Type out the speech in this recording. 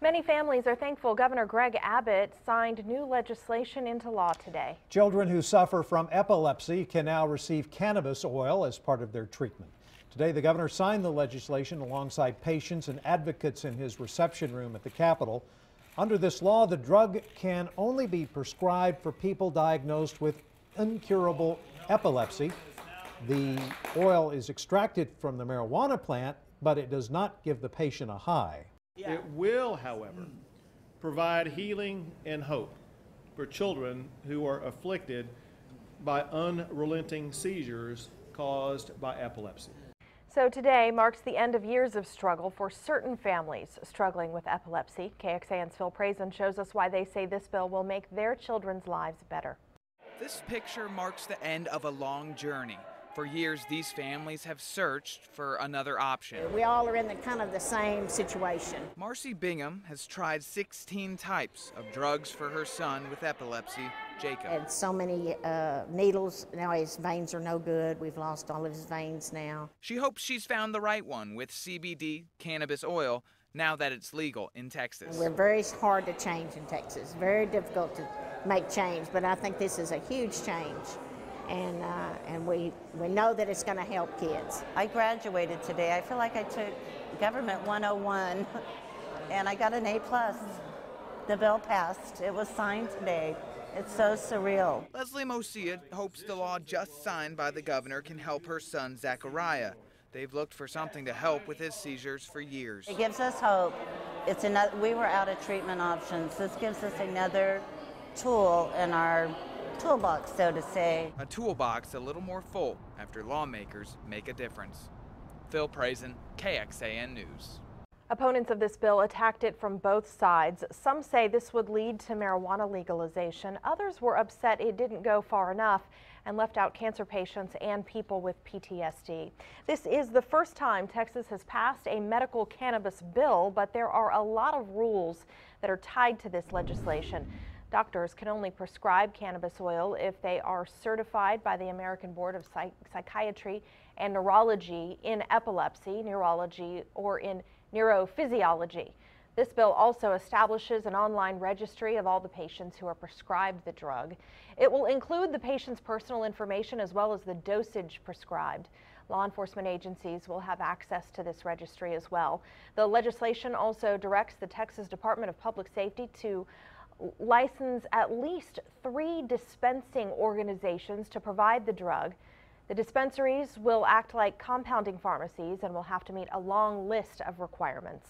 Many families are thankful Governor Greg Abbott signed new legislation into law today. Children who suffer from epilepsy can now receive cannabis oil as part of their treatment. Today, the governor signed the legislation alongside patients and advocates in his reception room at the Capitol. Under this law, the drug can only be prescribed for people diagnosed with incurable epilepsy. The oil is extracted from the marijuana plant, but it does not give the patient a high. It will, however, provide healing and hope for children who are afflicted by unrelenting seizures caused by epilepsy. So today marks the end of years of struggle for certain families struggling with epilepsy. KXAN's Phil Prazen shows us why they say this bill will make their children's lives better. This picture marks the end of a long journey. For years, these families have searched for another option. We all are in the same situation. Marcy Bingham has tried 16 types of drugs for her son with epilepsy, Jacob. And so many needles. Now his veins are no good. We've lost all of his veins now. She hopes she's found the right one with CBD cannabis oil now that it's legal in Texas. We're very hard to change in Texas. Very difficult to make change, but I think this is a huge change. And we know that it's going to help kids. I graduated today. I feel like I took Government 101 and I got an A+. The bill passed. It was signed today. It's so surreal. Leslie Mosia hopes the law just signed by the governor can help her son Zachariah. They've looked for something to help with his seizures for years. It gives us hope. We were out of treatment options. This gives us another tool in our toolbox, so to say. A toolbox a little more full after lawmakers make a difference. Phil Prazen, KXAN News. Opponents of this bill attacked it from both sides. Some say this would lead to marijuana legalization. Others were upset it didn't go far enough and left out cancer patients and people with PTSD. This is the first time Texas has passed a medical cannabis bill, but there are a lot of rules that are tied to this legislation. Doctors can only prescribe cannabis oil if they are certified by the American Board of Psychiatry and Neurology in epilepsy, neurology, or in neurophysiology. This bill also establishes an online registry of all the patients who are prescribed the drug. It will include the patient's personal information as well as the dosage prescribed. Law enforcement agencies will have access to this registry as well. The legislation also directs the Texas Department of Public Safety to license at least 3 dispensing organizations to provide the drug. The dispensaries will act like compounding pharmacies and will have to meet a long list of requirements.